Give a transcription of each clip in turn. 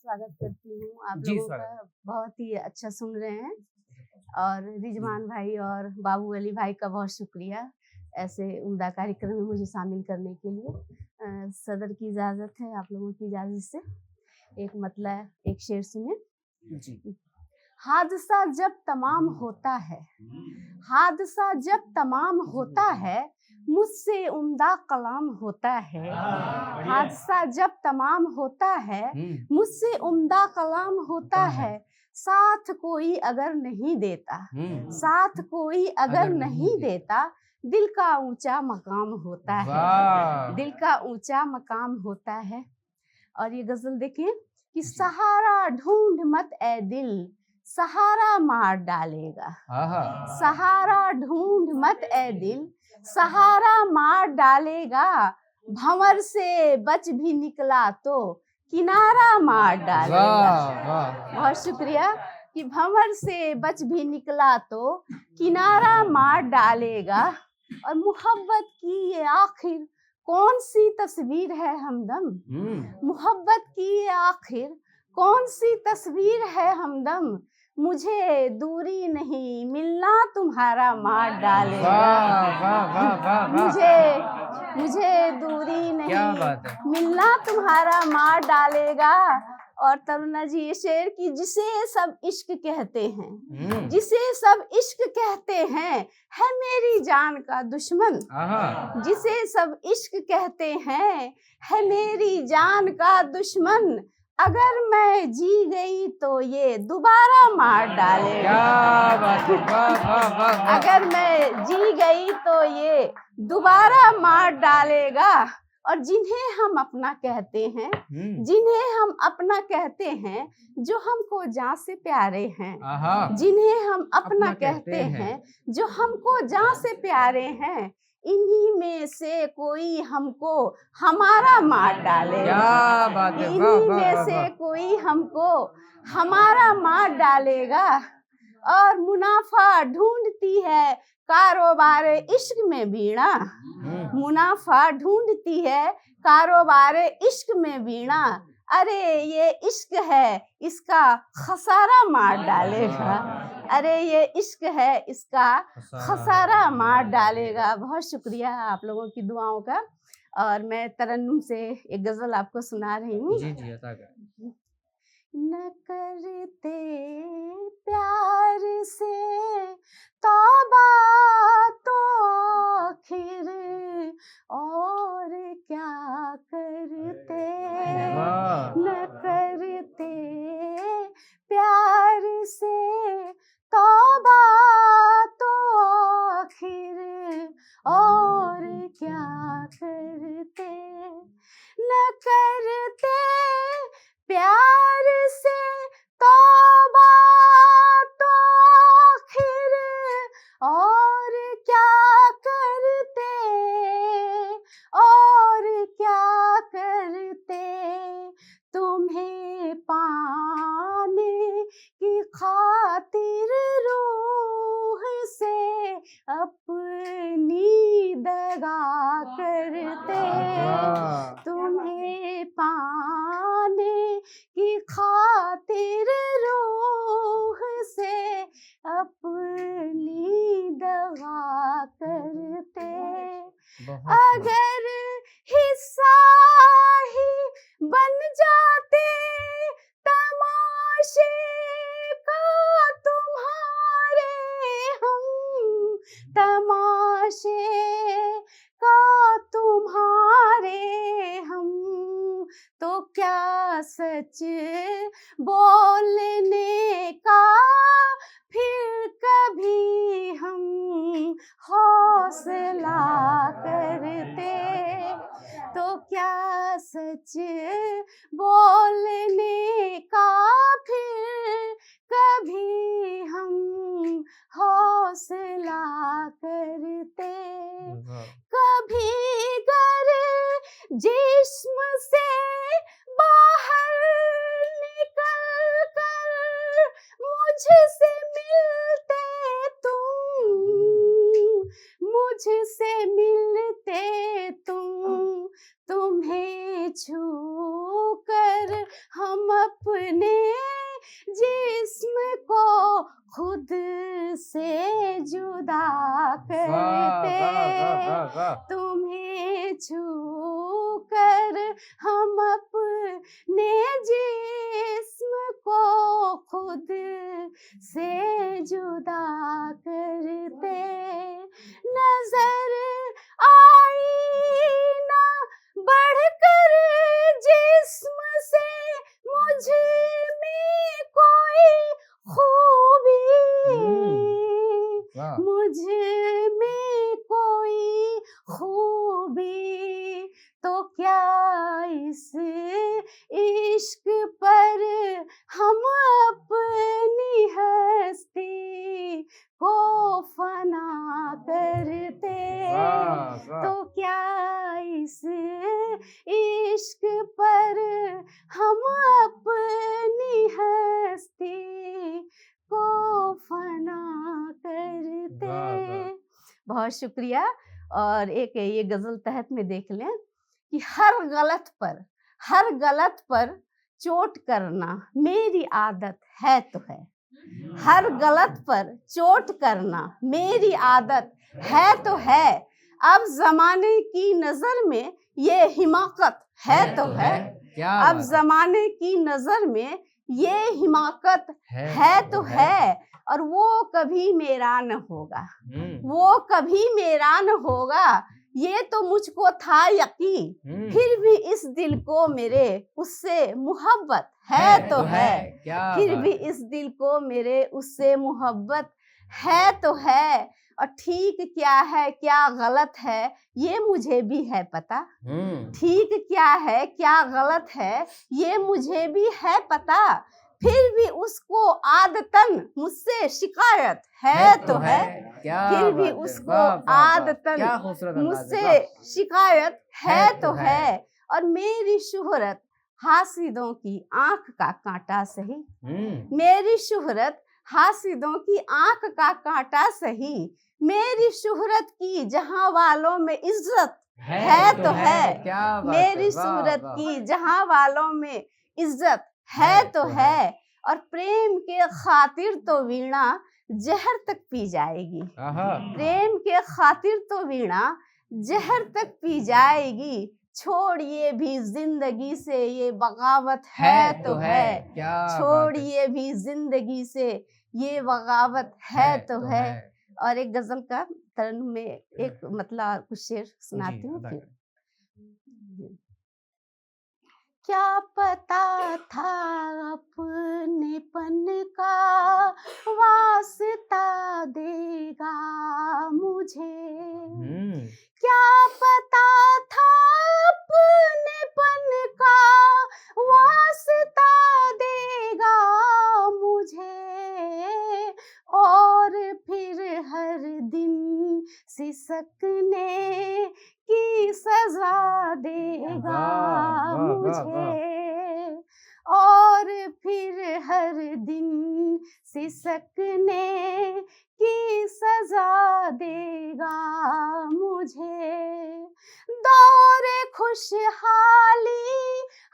स्वागत करती हूँ। आप जी, लोगों स्वागत। का बहुत ही अच्छा सुन रहे हैं और रिजवान भाई और बाबू अली भाई का बहुत शुक्रिया ऐसे उम्दा कार्यक्रम में मुझे शामिल करने के लिए। सदर की इजाज़त है, आप लोगों की इजाज़त से एक मतलब एक शेर सुने। जी। हादसा जब तमाम होता है, हादसा जब तमाम होता है, मुझसे उम्दा कलाम होता है। हादसा जब तमाम होता है, मुझसे उम्दा कलाम होता है। साथ कोई अगर नहीं देता, साथ कोई अगर नहीं देता, दिल का ऊंचा मकाम होता है, दिल का ऊंचा मकाम होता है। और ये गजल देखिए कि सहारा ढूंढ मत ए दिल, सहारा मार डालेगा। सहारा ढूंढ मत ए दिल, सहारा मार डालेगा। भंवर से बच भी निकला तो किनारा मार डालेगा। बहुत शुक्रिया कि भंवर से बच भी निकला तो किनारा मार डालेगा। और मोहब्बत की ये आखिर कौन सी तस्वीर है हमदम, मोहब्बत की ये आखिर कौन सी तस्वीर है हमदम। मुझे दूरी नहीं मिलना तुम्हारा मार डालेगा। मुझे दूरी नहीं मिलना तुम्हारा मार डालेगा। और तरुणा जी ये शेर की जिसे सब इश्क कहते हैं, जिसे सब इश्क कहते हैं, है मेरी जान का दुश्मन। जिसे सब इश्क कहते हैं, है मेरी जान का दुश्मन। अगर मैं जी गई तो ये दोबारा मार डालेगा। अगर मैं जी गई तो ये दोबारा मार डालेगा। और जिन्हें हम अपना कहते हैं, जिन्हें हम अपना कहते हैं, जो हमको जान से प्यारे हैं, जिन्हें हम अपना कहते हैं, जो हमको जान से प्यारे हैं, इन्हीं में से कोई हमको हमारा मार डालेगा। इन्हीं में से कोई हमको हमारा मार डालेगा। और मुनाफा ढूंढती है कारोबार इश्क में वीणा, मुनाफा ढूंढती है कारोबार इश्क में वीणा। अरे ये इश्क है इसका खसारा मार डालेगा। अरे ये इश्क है इसका खसारा मार डालेगा। बहुत शुक्रिया आप लोगों की दुआओं का। और मैं तरन्नुम से एक गजल आपको सुना रही हूँ। जी जी अता कर। न करते प्यार से तौबा तो आखिर और क्या करते। न करते प्यार से तौबा तो आखिर और क्या करते। न करते प्यार से तौबा तो आखिर और क्या करते, और क्या करते। तुम्हें पाने की खातिर रूह से अपनी दगा करते। तुम्हें पाने की खातिर रूह से अपनी दगा करते। अगर हिस्सा ही बन जाते तमाशे का तुम्हारे हम, तमाशे का तुम्हारे हम, तो क्या सच बोलने का फिर कभी हम हौसला करते। तो क्या सच बोलने का फिर कभी हम हौसला करते। कभी गर जिस्म से बाहर निकल कर मुझसे मिलते तुम, मुझसे मिलते तुम, तुम्हें छू कर हम अपने जिस्म को खुद से जुदा करते, तुम्हें छू कर हम अपने जिस्म को खुद से जुदा करते। नजर आई ना बढ़कर जिस्म से मुझ में कोई खूबी, मुझ में कोई खूबी, तो क्या इस इश्क पर हम अपनी हस्ती को फना करते, तो क्या इस इश्क पर हम अपनी हस्ती को फना करते। बहुत शुक्रिया। और एक ये गजल तहत में देख लें कि हर गलत पर चोट करना मेरी आदत है तो है, हर गलत पर चोट करना मेरी आदत है तो है, अब जमाने की नजर में ये हिमाकत है तो है, अब जमाने की नजर में ये हिमाकत है तो है, और वो कभी मेरा न होगा, वो कभी मेरा न होगा, ये तो मुझको था यकीन, फिर भी इस दिल को मेरे उससे मोहब्बत है तो है, फिर भी इस दिल को मेरे उससे मोहब्बत है तो है। और ठीक क्या है क्या गलत है ये मुझे भी है पता, ठीक क्या है क्या गलत है ये मुझे भी है पता, फिर भी उसको आदतन मुझसे शिकायत है तो है, फिर भी उसको आदतन मुझसे शिकायत है तो है। और मेरी शोहरत हासिदों की आंख का कांटा सही, मेरी शोहरत हासिदों की आंख का कांटा सही, मेरी शोहरत की जहां वालों में इज्जत है तो है, मेरी शोहरत की जहां वालों में इज्जत है तो है। और प्रेम के खातिर तो वीणा जहर तक पी जाएगी, प्रेम के खातिर तो वीणा जहर तक पी जाएगी, छोड़िए भी जिंदगी से ये बगावत है तो है, छोड़िए भी जिंदगी से ये बगावत है तो है। और एक गजल का तरन्नुम में एक मतलब कुछ शेर सुनाती हूँ फिर। क्या पता था अपनेपन का वास्ता देगा मुझे, क्या पता था अपनेपन का वास्ता देगा मुझे, और फिर हर दिन सिसकने की सजा देगा मुझे, और फिर हर दिन सिसकने की सजा देगा मुझे। दौरे खुशहाली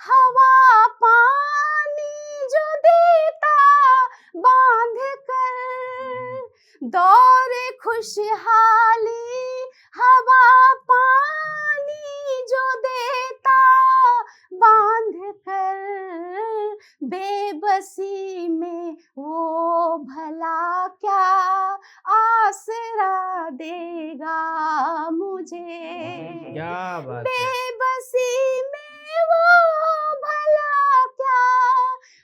हवा पानी जो देता बांध कर, दौरे खुशहाली हवा पानी जो देता बांध कर, बेबसी में वो भला क्या आसरा देगा मुझे, क्या बात है। बेबसी में वो भला क्या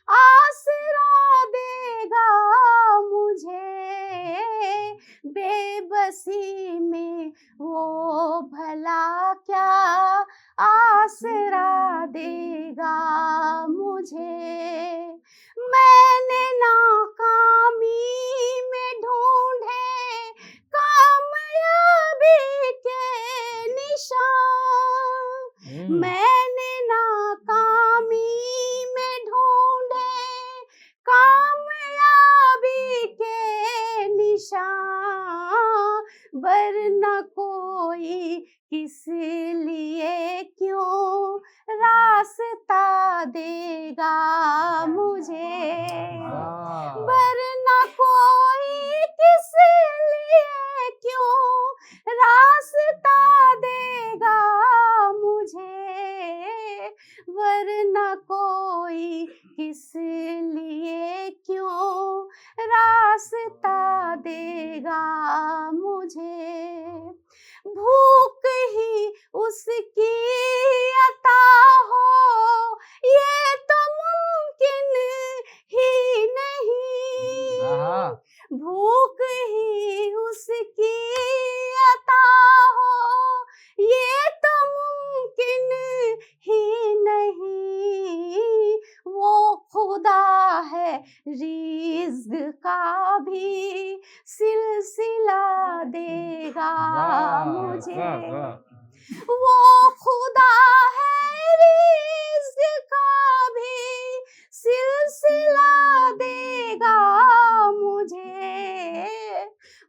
आसरा देगा मुझे, बेबसी में वो भला क्या आसरा देगा मुझे। मैंने नाकामी में ढूंढे कामयाबी के निशान, मैंने नाकामी में ढूंढे कामयाबी के निशान, वरना कोई किस लिए क्यों रास्ता देगा मुझे। भूख ही उसकी अता हो ये तो मुमकिन ही नहीं। वो खुदा है रिज़्क़ का भी सिलसिला देगा वाह मुझे। वाह वाह। वो खुदा है रिज़्क़ का भी सिलसिला देगा मुझे।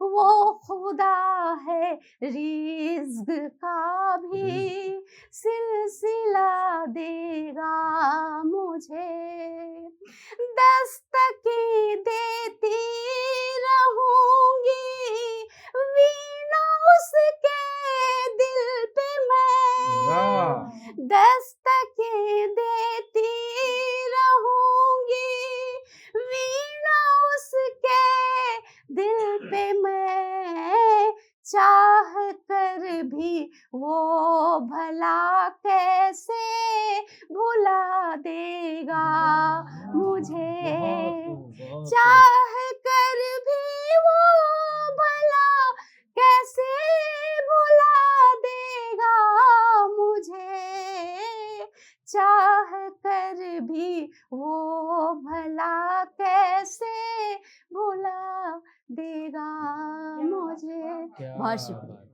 वो खुदा है रिज़्क़ का भी सिलसिला देगा मुझे। दस्तकें देती रहूँगी वीणा उसके दिल पे मैं। वाह दस्तकें देती रहूँगी वीणा उसके दिल पे मैं। चाह कर भी वो भला कैसे भुला देगा मुझे। बहुत चाह कर भी वो भला कैसे भुला देगा मुझे। चाह कर भी वो भला कैसे भुला देगा मुझे। क्या बहुत शुक्रिया। बात।